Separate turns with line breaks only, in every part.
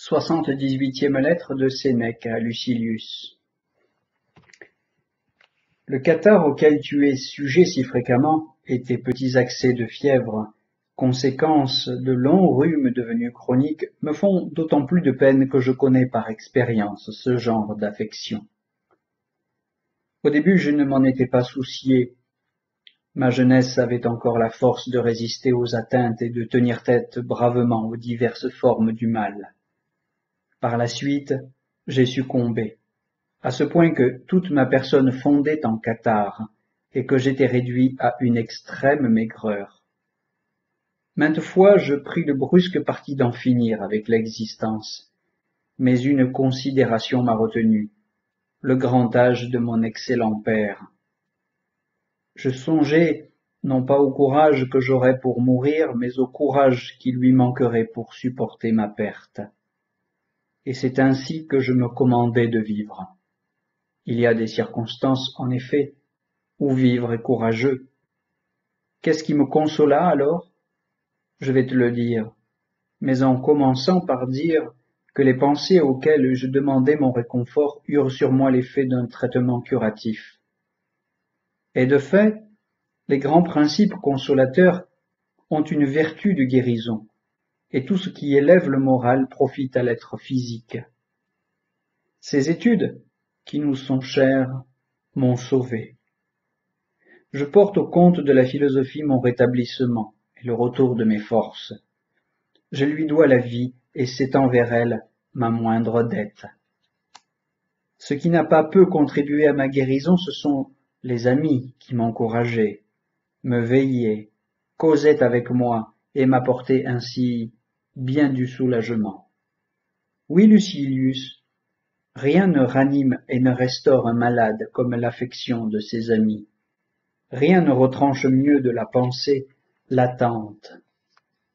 78e lettre de Sénèque à Lucilius. Le catarrhe auquel tu es sujet si fréquemment, et tes petits accès de fièvre, conséquence de longs rhumes devenus chroniques, me font d'autant plus de peine que je connais par expérience ce genre d'affection. Au début, je ne m'en étais pas soucié. Ma jeunesse avait encore la force de résister aux atteintes et de tenir tête bravement aux diverses formes du mal. Par la suite, j'ai succombé, à ce point que toute ma personne fondait en catarrhe et que j'étais réduit à une extrême maigreur. Maintes fois, je pris le brusque parti d'en finir avec l'existence, mais une considération m'a retenu, le grand âge de mon excellent père. Je songeais non pas au courage que j'aurais pour mourir, mais au courage qui lui manquerait pour supporter ma perte. Et c'est ainsi que je me commandais de vivre. Il y a des circonstances, en effet, où vivre est courageux. Qu'est-ce qui me consola alors? Je vais te le dire, mais en commençant par dire que les pensées auxquelles je demandais mon réconfort eurent sur moi l'effet d'un traitement curatif. Et de fait, les grands principes consolateurs ont une vertu de guérison, et tout ce qui élève le moral profite à l'être physique. Ces études, qui nous sont chères, m'ont sauvé. Je porte au compte de la philosophie mon rétablissement et le retour de mes forces. Je lui dois la vie, et c'est envers elle ma moindre dette. Ce qui n'a pas peu contribué à ma guérison, ce sont les amis qui m'encourageaient, me veillaient, causaient avec moi et m'apportaient ainsi bien du soulagement. Oui, Lucilius, rien ne ranime et ne restaure un malade comme l'affection de ses amis. Rien ne retranche mieux de la pensée l'attente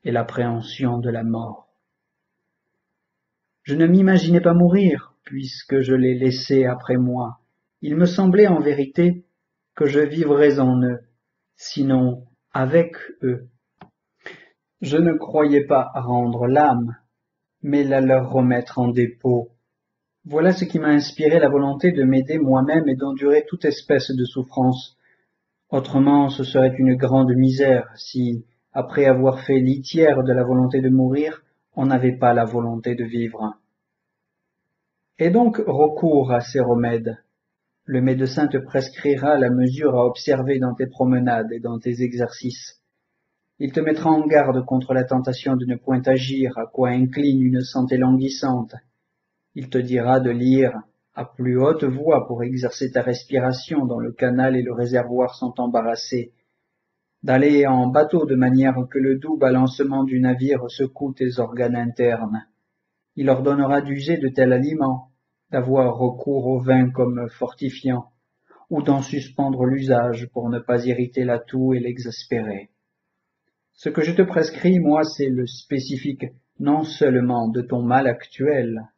et l'appréhension de la mort. Je ne m'imaginais pas mourir, puisque je les laissais après moi. Il me semblait en vérité que je vivrais en eux, sinon avec eux. Je ne croyais pas rendre l'âme, mais la leur remettre en dépôt. Voilà ce qui m'a inspiré la volonté de m'aider moi-même et d'endurer toute espèce de souffrance. Autrement, ce serait une grande misère si, après avoir fait litière de la volonté de mourir, on n'avait pas la volonté de vivre. Et donc recours à ces remèdes. Le médecin te prescrira la mesure à observer dans tes promenades et dans tes exercices. Il te mettra en garde contre la tentation de ne point agir à quoi incline une santé languissante. Il te dira de lire à plus haute voix pour exercer ta respiration dont le canal et le réservoir sont embarrassés, d'aller en bateau de manière que le doux balancement du navire secoue tes organes internes. Il ordonnera d'user de tel aliment, d'avoir recours au vin comme fortifiant, ou d'en suspendre l'usage pour ne pas irriter la toux et l'exaspérer. Ce que je te prescris, moi, c'est le spécifique non seulement de ton mal actuel,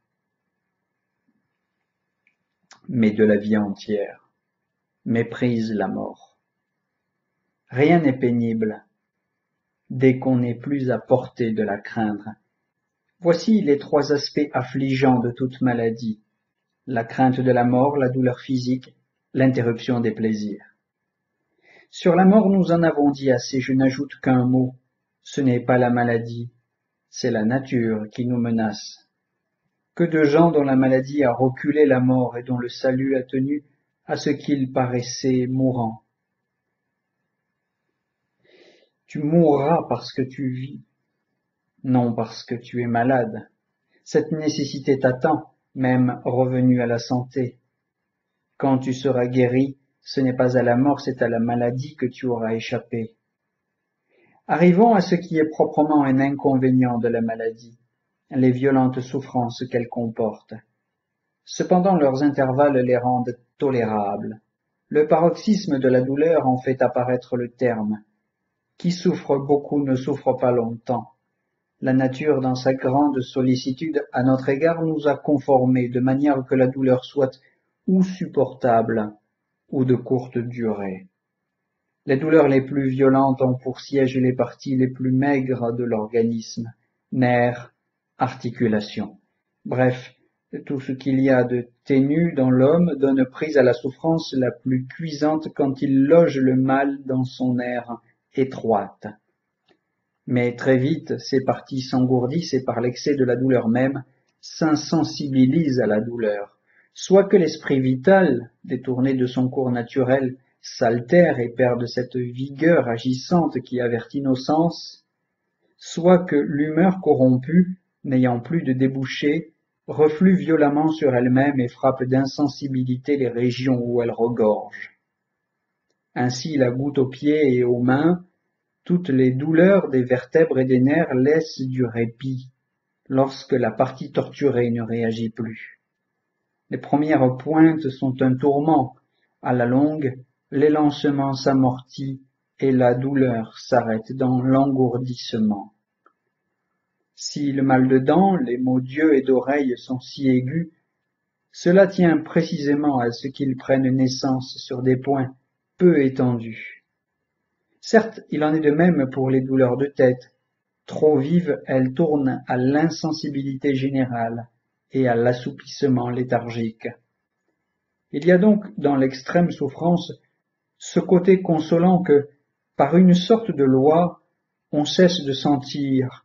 mais de la vie entière. Méprise la mort. Rien n'est pénible dès qu'on n'est plus à portée de la craindre. Voici les trois aspects affligeants de toute maladie: la crainte de la mort, la douleur physique, l'interruption des plaisirs. Sur la mort, nous en avons dit assez, je n'ajoute qu'un mot. Ce n'est pas la maladie, c'est la nature qui nous menace. Que de gens dont la maladie a reculé la mort et dont le salut a tenu à ce qu'ils paraissaient mourants. Tu mourras parce que tu vis, non parce que tu es malade. Cette nécessité t'attend, même revenu à la santé. Quand tu seras guéri, ce n'est pas à la mort, c'est à la maladie que tu auras échappé. Arrivons à ce qui est proprement un inconvénient de la maladie, les violentes souffrances qu'elle comporte. Cependant leurs intervalles les rendent tolérables. Le paroxysme de la douleur en fait apparaître le terme. Qui souffre beaucoup ne souffre pas longtemps. La nature, dans sa grande sollicitude à notre égard, nous a conformés de manière que la douleur soit ou supportable ou de courte durée. Les douleurs les plus violentes ont pour siège les parties les plus maigres de l'organisme, nerfs, articulations, Bref, tout ce qu'il y a de ténu dans l'homme donne prise à la souffrance la plus cuisante quand il loge le mal dans son aire étroite. Mais très vite, ces parties s'engourdissent et par l'excès de la douleur même, s'insensibilisent à la douleur. Soit que l'esprit vital, détourné de son cours naturel, s'altère et perde cette vigueur agissante qui avertit nos sens, soit que l'humeur corrompue, n'ayant plus de débouché, reflue violemment sur elle-même et frappe d'insensibilité les régions où elle regorge. Ainsi la goutte aux pieds et aux mains, toutes les douleurs des vertèbres et des nerfs laissent du répit, lorsque la partie torturée ne réagit plus. Les premières pointes sont un tourment, à la longue, l'élancement s'amortit et la douleur s'arrête dans l'engourdissement. Si le mal de dents, les maux d'yeux et d'oreilles sont si aigus, cela tient précisément à ce qu'ils prennent naissance sur des points peu étendus. Certes, il en est de même pour les douleurs de tête. Trop vives, elles tournent à l'insensibilité générale et à l'assoupissement léthargique. Il y a donc dans l'extrême souffrance ce côté consolant que, par une sorte de loi, on cesse de sentir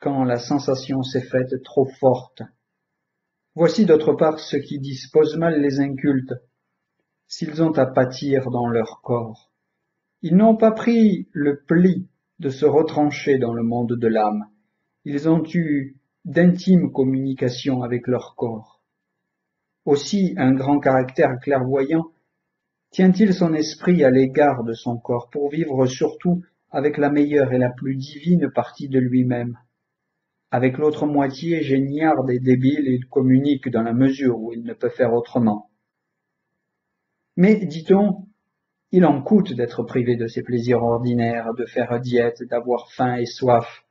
quand la sensation s'est faite trop forte. Voici d'autre part ce qui dispose mal les incultes, s'ils ont à pâtir dans leur corps. Ils n'ont pas pris le pli de se retrancher dans le monde de l'âme. Ils ont eu d'intimes communications avec leur corps. Aussi un grand caractère clairvoyant tient-il son esprit à l'égard de son corps pour vivre surtout avec la meilleure et la plus divine partie de lui-même. Avec l'autre moitié géniarde et débile, il communique dans la mesure où il ne peut faire autrement. Mais, dit-on, il en coûte d'être privé de ses plaisirs ordinaires, de faire diète, d'avoir faim et soif.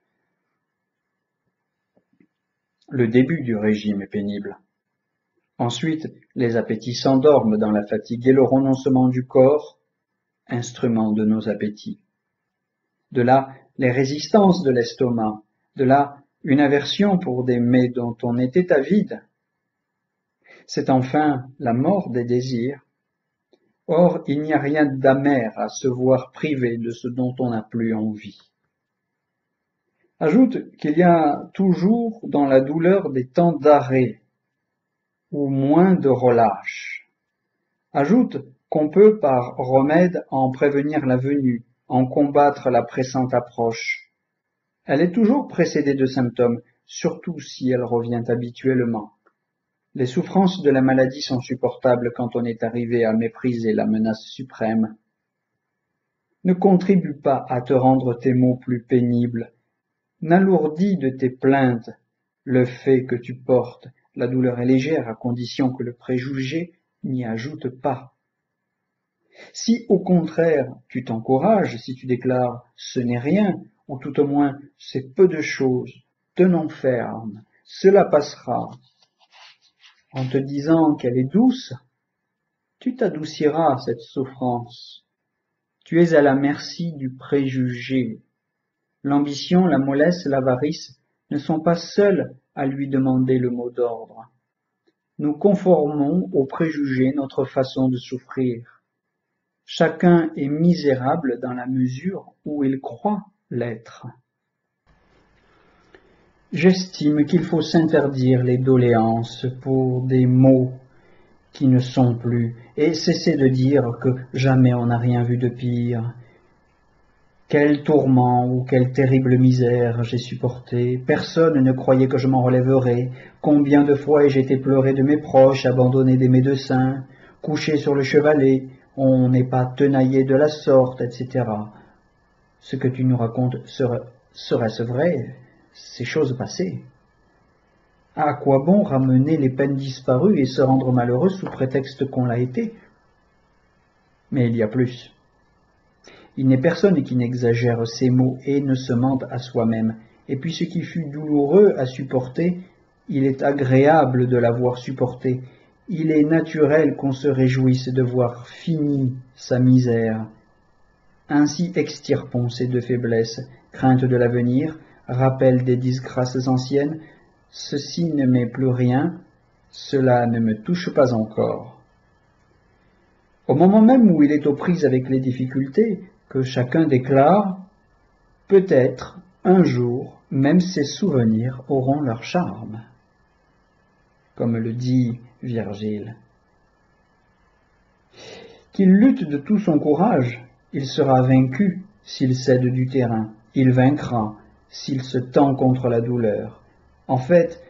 Le début du régime est pénible. Ensuite, les appétits s'endorment dans la fatigue et le renoncement du corps, instrument de nos appétits. De là, les résistances de l'estomac, de là, une aversion pour des mets dont on était avide. C'est enfin la mort des désirs. Or, il n'y a rien d'amer à se voir privé de ce dont on n'a plus envie. Ajoute qu'il y a toujours dans la douleur des temps d'arrêt, ou moins de relâche. Ajoute qu'on peut par remède en prévenir la venue, en combattre la pressante approche. Elle est toujours précédée de symptômes, surtout si elle revient habituellement. Les souffrances de la maladie sont supportables quand on est arrivé à mépriser la menace suprême. Ne contribue pas à te rendre tes maux plus pénibles. N'alourdis de tes plaintes le fait que tu portes. La douleur est légère à condition que le préjugé n'y ajoute pas. Si au contraire tu t'encourages, si tu déclares « ce n'est rien », ou tout au moins « c'est peu de choses », tenons ferme, cela passera. En te disant qu'elle est douce, tu t'adouciras cette souffrance. Tu es à la merci du préjugé. L'ambition, la mollesse, l'avarice ne sont pas seules à lui demander le mot d'ordre. Nous conformons au préjugé notre façon de souffrir. Chacun est misérable dans la mesure où il croit l'être. J'estime qu'il faut s'interdire les doléances pour des maux qui ne sont plus, et cesser de dire que jamais on n'a rien vu de pire. Quel tourment ou quelle terrible misère j'ai supporté, personne ne croyait que je m'en relèverais, combien de fois ai-je été pleuré de mes proches, abandonné des médecins, couché sur le chevalet, on n'est pas tenaillé de la sorte, etc. Ce que tu nous racontes serait-ce vrai, ces choses passées? À quoi bon ramener les peines disparues et se rendre malheureux sous prétexte qu'on l'a été? Mais il y a plus. Il n'est personne qui n'exagère ses maux et ne se mente à soi-même. Et puis ce qui fut douloureux à supporter, il est agréable de l'avoir supporté. Il est naturel qu'on se réjouisse de voir finie sa misère. Ainsi extirpons ces deux faiblesses, crainte de l'avenir, rappel des disgrâces anciennes, ceci ne m'est plus rien, cela ne me touche pas encore. Au moment même où il est aux prises avec les difficultés, que chacun déclare, peut-être, un jour, même ses souvenirs auront leur charme, comme le dit Virgile. Qu'il lutte de tout son courage, il sera vaincu s'il cède du terrain, il vaincra s'il se tend contre la douleur. En fait,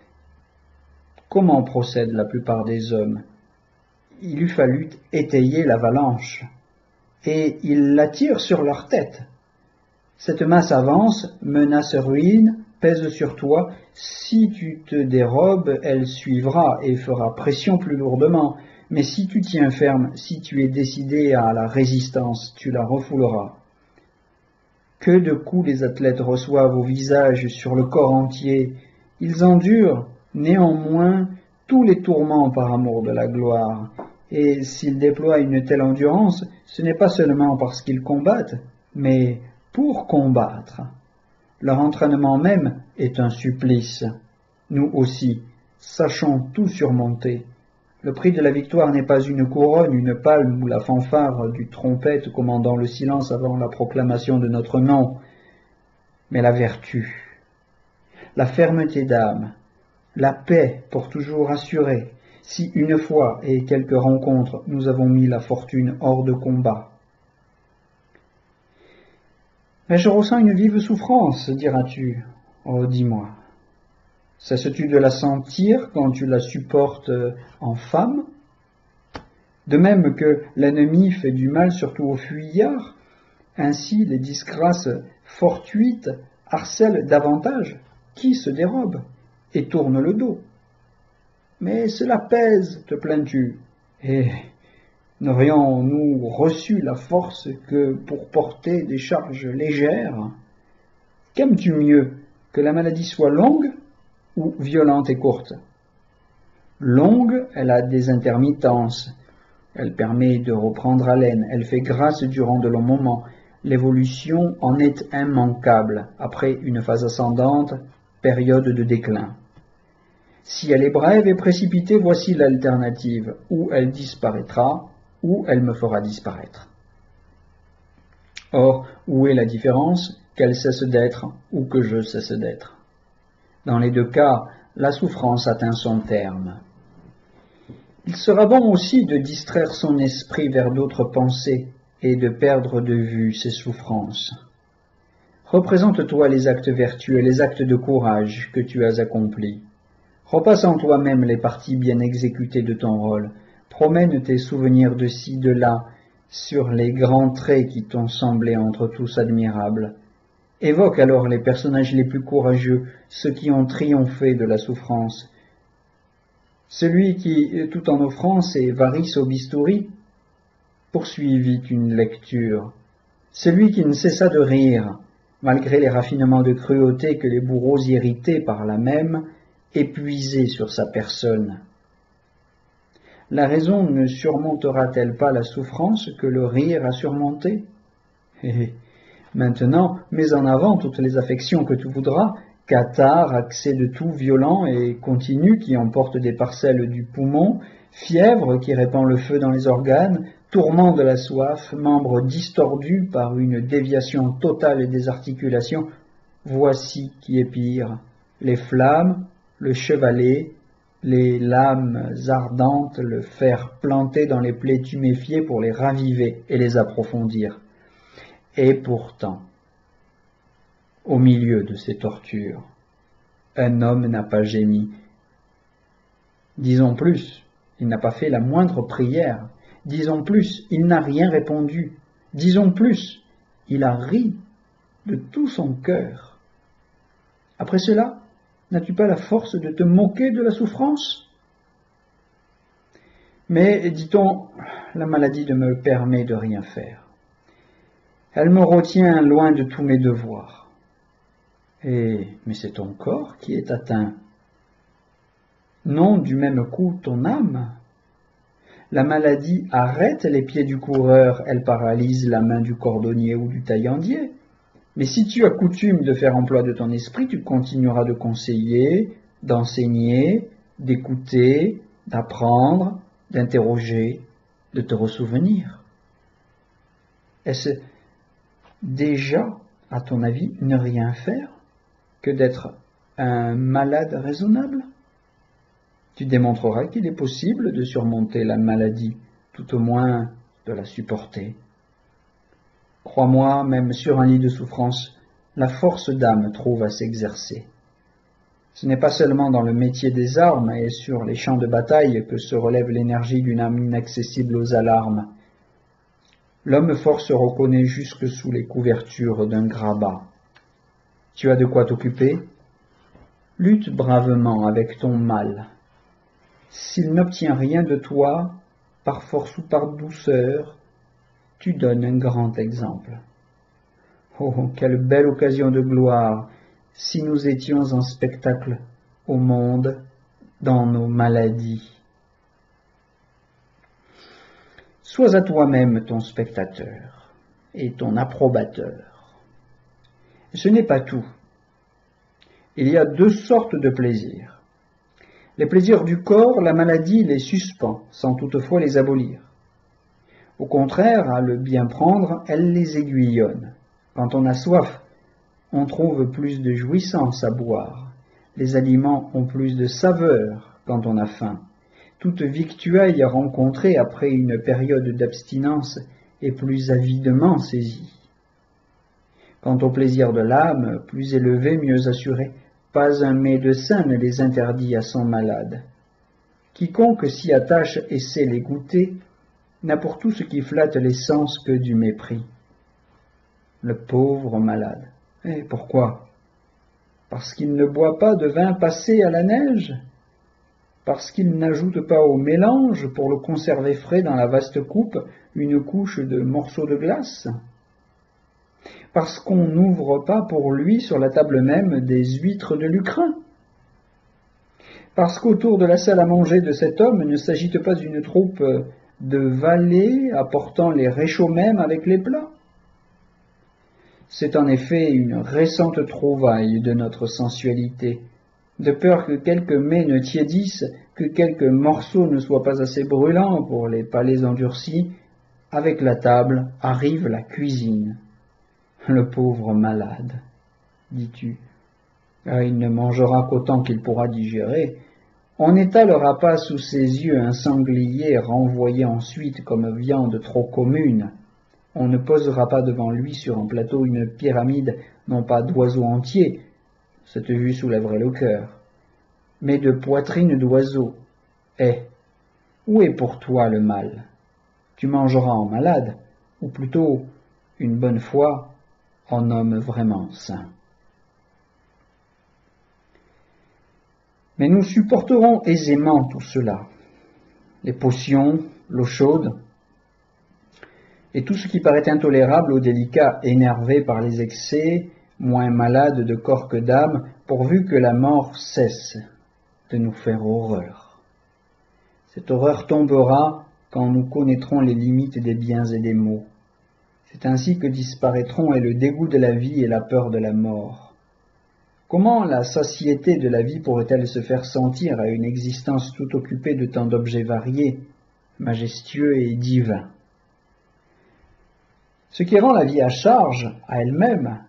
comment procèdent la plupart des hommes? Il eût fallu étayer l'avalanche, et ils la tirent sur leur tête. Cette masse avance, menace ruine, pèse sur toi. Si tu te dérobes, elle suivra et fera pression plus lourdement. Mais si tu tiens ferme, si tu es décidé à la résistance, tu la refouleras. Que de coups les athlètes reçoivent au visage, sur le corps entier. Ils endurent, néanmoins, tous les tourments par amour de la gloire. Et s'ils déploient une telle endurance, ce n'est pas seulement parce qu'ils combattent, mais pour combattre. Leur entraînement même est un supplice. Nous aussi, sachons tout surmonter. Le prix de la victoire n'est pas une couronne, une palme ou la fanfare du trompette commandant le silence avant la proclamation de notre nom, mais la vertu, la fermeté d'âme, la paix pour toujours assurée, si une fois et quelques rencontres nous avons mis la fortune hors de combat. Mais je ressens une vive souffrance, diras-tu. Oh, dis-moi, cesses-tu de la sentir quand tu la supportes en femme? De même que l'ennemi fait du mal surtout aux fuyards, ainsi les disgrâces fortuites harcèlent davantage qui se dérobe et tourne le dos. Mais cela pèse, te plains-tu, et n'aurions-nous reçu la force que pour porter des charges légères? Qu'aimes-tu mieux, que la maladie soit longue ou violente et courte? Longue, elle a des intermittences, elle permet de reprendre haleine, elle fait grâce durant de longs moments. L'évolution en est immanquable, après une phase ascendante, période de déclin. Si elle est brève et précipitée, voici l'alternative, ou elle disparaîtra, ou elle me fera disparaître. Or, où est la différence? Qu'elle cesse d'être ou que je cesse d'être? Dans les deux cas, la souffrance atteint son terme. Il sera bon aussi de distraire son esprit vers d'autres pensées et de perdre de vue ses souffrances. Représente-toi les actes vertueux, les actes de courage que tu as accomplis. Repasse en toi-même les parties bien exécutées de ton rôle. Promène tes souvenirs de ci, de là, sur les grands traits qui t'ont semblé entre tous admirables. Évoque alors les personnages les plus courageux, ceux qui ont triomphé de la souffrance. Celui qui, tout en offrant ses varices au bistouri, poursuivit une lecture. Celui qui ne cessa de rire, malgré les raffinements de cruauté que les bourreaux irrités par la même épuisaient sur sa personne. La raison ne surmontera-t-elle pas la souffrance que le rire a surmontée? Maintenant, mets en avant toutes les affections que tu voudras, catarrhe, accès de toux violent et continu qui emporte des parcelles du poumon, fièvre qui répand le feu dans les organes, tourment de la soif, membres distordus par une déviation totale des articulations. Voici qui est pire, les flammes, le chevalet, les lames ardentes, le fer planté dans les plaies tuméfiées pour les raviver et les approfondir. Et pourtant, au milieu de ces tortures, un homme n'a pas gémi. Disons plus, il n'a pas fait la moindre prière. Disons plus, il n'a rien répondu. Disons plus, il a ri de tout son cœur. Après cela, n'as-tu pas la force de te moquer de la souffrance? Mais, dit-on, la maladie ne me permet de rien faire. Elle me retient loin de tous mes devoirs. Mais c'est ton corps qui est atteint. Non du même coup ton âme. La maladie arrête les pieds du coureur, elle paralyse la main du cordonnier ou du taillandier. Mais si tu as coutume de faire emploi de ton esprit, tu continueras de conseiller, d'enseigner, d'écouter, d'apprendre, d'interroger, de te ressouvenir. Est-ce déjà, à ton avis, ne rien faire que d'être un malade raisonnable? Tu démontreras qu'il est possible de surmonter la maladie, tout au moins de la supporter. Crois-moi, même sur un lit de souffrance, la force d'âme trouve à s'exercer. Ce n'est pas seulement dans le métier des armes et sur les champs de bataille que se relève l'énergie d'une âme inaccessible aux alarmes. L'homme fort se reconnaît jusque sous les couvertures d'un grabat. Tu as de quoi t'occuper? Lutte bravement avec ton mal. S'il n'obtient rien de toi, par force ou par douceur, tu donnes un grand exemple. Oh, quelle belle occasion de gloire, si nous étions en spectacle au monde dans nos maladies. Sois à toi-même ton spectateur et ton approbateur. Ce n'est pas tout. Il y a deux sortes de plaisirs. Les plaisirs du corps, la maladie les suspend, sans toutefois les abolir. Au contraire, à le bien prendre, elle les aiguillonne. Quand on a soif, on trouve plus de jouissance à boire. Les aliments ont plus de saveur quand on a faim. Toute victuaille rencontrée après une période d'abstinence est plus avidement saisie. Quant au plaisir de l'âme, plus élevé, mieux assuré, pas un médecin ne les interdit à son malade. Quiconque s'y attache et sait les goûter, n'a pour tout ce qui flatte les sens que du mépris. Le pauvre malade. Et pourquoi? Parce qu'il ne boit pas de vin passé à la neige? Parce qu'il n'ajoute pas au mélange, pour le conserver frais dans la vaste coupe, une couche de morceaux de glace? Parce qu'on n'ouvre pas pour lui sur la table même des huîtres de Lucrin? Parce qu'autour de la salle à manger de cet homme ne s'agite pas une troupe de valets apportant les réchauds même avec les plats? C'est en effet une récente trouvaille de notre sensualité, de peur que quelques mets ne tiédissent, que quelques morceaux ne soient pas assez brûlants pour les palais endurcis, avec la table arrive la cuisine. Le pauvre malade, dis-tu, il ne mangera qu'autant qu'il pourra digérer. On n'étalera pas sous ses yeux un sanglier renvoyé ensuite comme viande trop commune. On ne posera pas devant lui sur un plateau une pyramide, non pas d'oiseaux entiers, cette vue soulèverait le cœur, mais de poitrines d'oiseaux. Eh, où est pour toi le mal? Tu mangeras en malade, ou plutôt, une bonne fois, en homme vraiment sain. Mais nous supporterons aisément tout cela, les potions, l'eau chaude, et tout ce qui paraît intolérable aux délicats énervés par les excès, moins malades de corps que d'âme, pourvu que la mort cesse de nous faire horreur. Cette horreur tombera quand nous connaîtrons les limites des biens et des maux. C'est ainsi que disparaîtront et le dégoût de la vie et la peur de la mort. Comment la satiété de la vie pourrait-elle se faire sentir à une existence tout occupée de tant d'objets variés, majestueux et divins? Ce qui rend la vie à charge, à elle-même,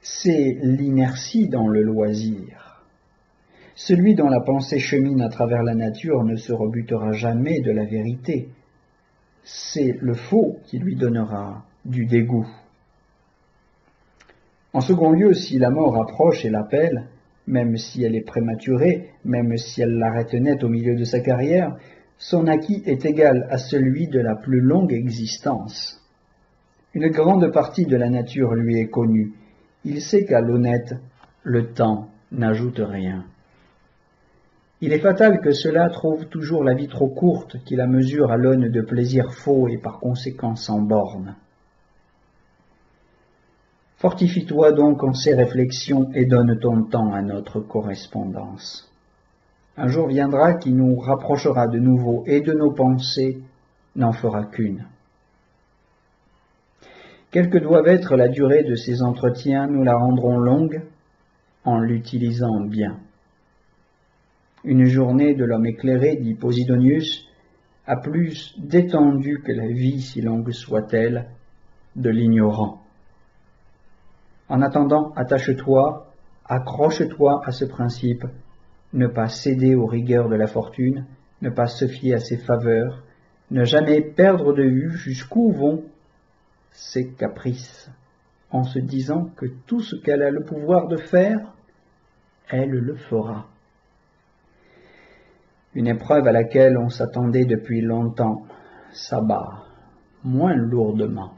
c'est l'inertie dans le loisir. Celui dont la pensée chemine à travers la nature ne se rebutera jamais de la vérité. C'est le faux qui lui donnera du dégoût. En second lieu, si la mort approche et l'appelle, même si elle est prématurée, même si elle l'arrête net au milieu de sa carrière, son acquis est égal à celui de la plus longue existence. Une grande partie de la nature lui est connue. Il sait qu'à l'honnête, le temps n'ajoute rien. Il est fatal que cela trouve toujours la vie trop courte, qui la mesure à l'aune de plaisirs faux et par conséquent sans bornes. Fortifie-toi donc en ces réflexions et donne ton temps à notre correspondance. Un jour viendra qui nous rapprochera de nouveau et de nos pensées n'en fera qu'une. Quelle que doive être la durée de ces entretiens, nous la rendrons longue en l'utilisant bien. Une journée de l'homme éclairé, dit Posidonius, a plus d'étendue que la vie, si longue soit-elle, de l'ignorant. En attendant, attache-toi, accroche-toi à ce principe, ne pas céder aux rigueurs de la fortune, ne pas se fier à ses faveurs, ne jamais perdre de vue jusqu'où vont ses caprices, en se disant que tout ce qu'elle a le pouvoir de faire, elle le fera. Une épreuve à laquelle on s'attendait depuis longtemps s'abat moins lourdement.